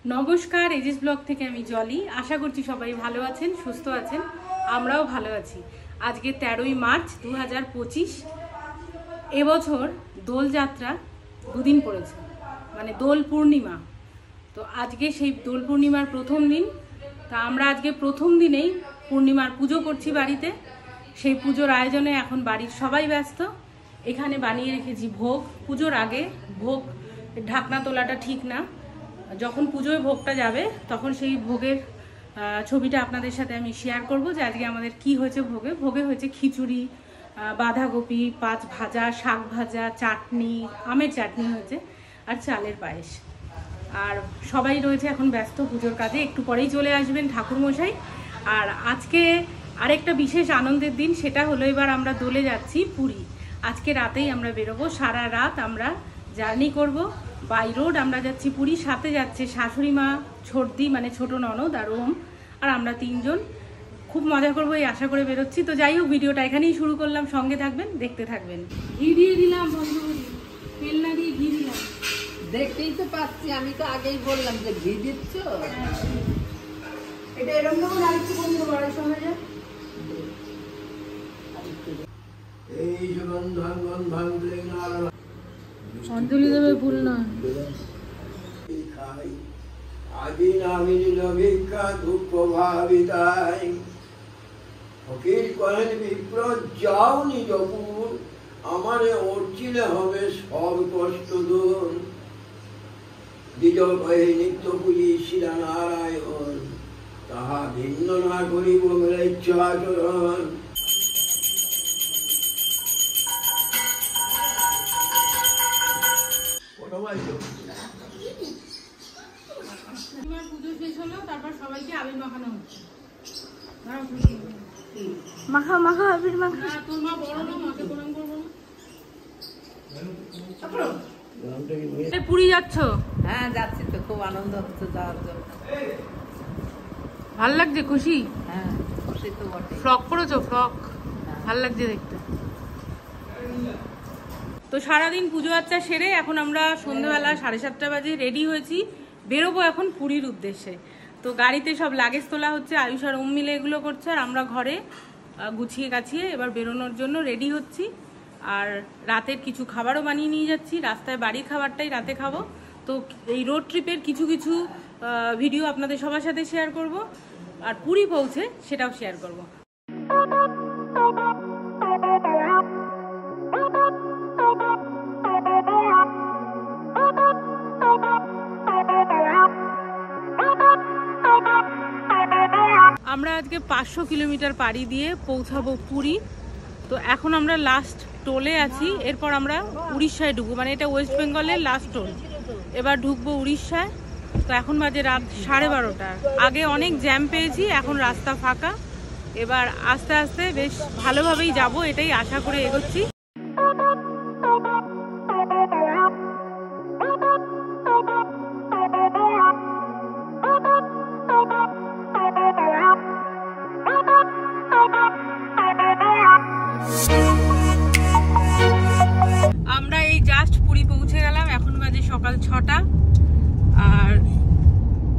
নমস্কার, aegis blog থেকে আমি জলি। আশা করছি সবাই ভালো আছেন, সুস্থ আছেন। আমরাও ভালো আছি। আজকে 13ই মার্চ 2025। এবছর দোলযাত্রা দুদিন পড়েছে, মানে দোল পূর্ণিমা। তো আজকে সেই দোল পূর্ণিমার প্রথম দিন। তা আমরা আজকে প্রথম দিনেই পূর্ণিমার পুজো করছি বাড়িতে। সেই পুজোর আয়োজনে এখন বাড়ির সবাই ব্যস্ত। এখানে বানিয়ে রেখেছি ভোগ। পুজোর আগে ভোগ ঢাকনা তোলাটা ঠিক না, যখন পুজোয় ভোগটা যাবে তখন সেই ভোগের ছবিটা আপনাদের সাথে আমি শেয়ার করব যে আজকে আমাদের কি হয়েছে। ভোগে হয়েছে খিচুড়ি, বাঁধাকপি, পাঁচ ভাজা, শাক ভাজা, চাটনি, আমের চাটনি হয়েছে, আর চালের পায়েস। আর সবাই রয়েছে এখন ব্যস্ত পুজোর কাজে। একটু পরেই চলে আসবেন ঠাকুরমশাই। আর আজকে আরেকটা বিশেষ আনন্দের দিন, সেটা হলো এবার আমরা দোলে যাচ্ছি পুরী। আজকে রাতেই আমরা বেরোবো, সারা রাত আমরা জার্নি করব বাই রোড। আমরা যাচ্ছি পুরী, সাথে যাচ্ছে শাশুড়ি মা, ছোটদি মানে ছোট ননদ আর ওম, আর আমরা তিনজন। খুব মজা করবো এই আশা করে বেরোচ্ছি। তো যাই হোক, ভিডিওটা এখানেই শুরু করলাম, সঙ্গে থাকবেন, দেখতে থাকবেন। ঘি দিয়ে দিলাম বন্ধুরি, তেল না দিয়ে ঘি দিলাম। দেখতেই তো পাচ্ছি, আমি তো আগেই বললাম যে ঘি দিচ্ছ। এটা এরকম যখন আরেকটু কম দেবো, 250 হয়ে যায়। অঞ্জলি দেবে ভুল না। আজি নামিল ভিক্ষা দুঃখ ভাবিতাই ফকির করেন বিপ্র যাও নিজপুর, আমারে অর্চিলে হবে সব কষ্ট দূর। দ্বিজ কহে নিত্য পুরী শিলা নারায়ণ, তাহা ভিন্ন না করিব ম্লেচ্ছাচরণ। পুজো শেষ হলো, তারপর সবাইকে আবির মাখানো হচ্ছে। মাখা মাখা আবির মাখা। তোর মা বড় না, মাকে প্রণাম করবো না। পুরী যাচ্ছ? হ্যাঁ যাচ্ছি তো, খুব আনন্দ হচ্ছে যাওয়ার জন্য। ভাল লাগছে? খুশি? হ্যাঁ খুশি তো বটে। ফ্রক পরেছো? ফ্রক ভাল লাগছে দেখতে। তো সারাদিন পুজো আচ্ছা সেরে এখন আমরা সন্ধ্যাবেলা 7:30 বাজে রেডি হয়েছি, বেরোবো এখন পুরীর উদ্দেশ্যে। তো গাড়িতে সব লাগেজ তোলা হচ্ছে, আয়ুষ আর ওম মিলে এগুলো করছে, আর আমরা ঘরে গুছিয়ে গাছিয়ে এবার বেরোনোর জন্য রেডি হচ্ছি। আর রাতের কিছু খাবারও বানিয়ে নিয়ে যাচ্ছি, রাস্তায় বাড়ির খাবারটাই রাতে খাবো। তো এই রোড ট্রিপের কিছু কিছু ভিডিও আপনাদের সবার সাথে শেয়ার করব, আর পুরী পৌঁছে সেটাও শেয়ার করব। আমরা আজকে 500 কিলোমিটার পাড়ি দিয়ে পৌঁছাবো পুরী। তো এখন আমরা লাস্ট টোলে আছি, এরপর আমরা উড়িষ্যায় ঢুকবো, মানে এটা ওয়েস্ট বেঙ্গলের লাস্ট টোল। এবার ঢুকবো উড়িষ্যায়। তো এখন বাজে রাত 12:30। আগে অনেক জ্যাম পেয়েছি, এখন রাস্তা ফাঁকা। এবার আস্তে আস্তে বেশ ভালোভাবেই যাব, এটাই আশা করে এগোচ্ছি। আমরা এই জাস্ট পুরী পৌঁছে গেলাম, এখন বাজে সকাল 6টা। আর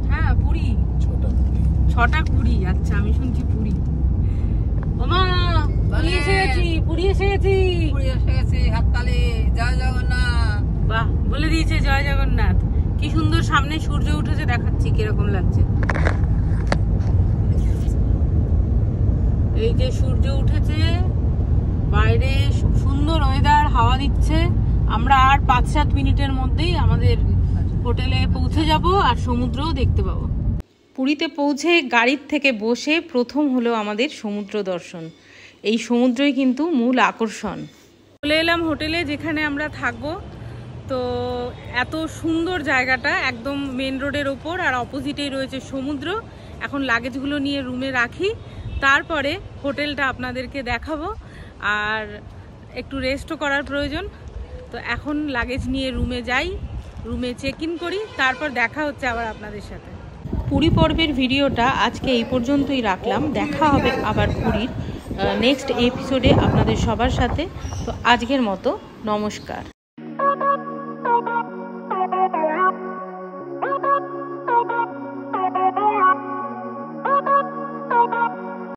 হ্যাঁ পুরী 6:20। আচ্ছা আমি শুনছি পুরী। ওমা পুরী এসে গেছি, পুরী এসে গেছি, পুরী এসে গেছি। হাততালি, জয় জগন্নাথ। বাহ, বলে দিয়েছে জয় জগন্নাথ। কি সুন্দর সামনে সূর্য উঠেছে, দেখাচ্ছি কিরকম লাগছে। এই যে সূর্য উঠেছে, বাইরে সুন্দর ওয়েদার, হাওয়া দিচ্ছে। আমরা আর 5-7 মিনিটের মধ্যেই আমাদের হোটেলে পৌঁছে যাব, আর সমুদ্রও দেখতে পাবো। পুরীতে পৌঁছে গাড়ির থেকে বসে প্রথম হলো আমাদের সমুদ্র দর্শন। এই সমুদ্রই কিন্তু মূল আকর্ষণ। চলে এলাম হোটেলে, যেখানে আমরা থাকবো। তো এত সুন্দর জায়গাটা, একদম মেন রোডের ওপর, আর অপোজিটেই রয়েছে সমুদ্র। এখন লাগেজগুলো নিয়ে রুমে রাখি, তারপরে হোটেলটা আপনাদেরকে দেখাবো। আর একটু রেস্টও করার প্রয়োজন। তো এখন লাগেজ নিয়ে রুমে যাই, রুমে চেক ইন করি, তারপর দেখা হচ্ছে আবার আপনাদের সাথে। পুরী পর্বের ভিডিওটা আজকে এই পর্যন্তই রাখলাম। দেখা হবে আবার পুরীর নেক্সট এপিসোডে আপনাদের সবার সাথে। তো আজকের মতো নমস্কার।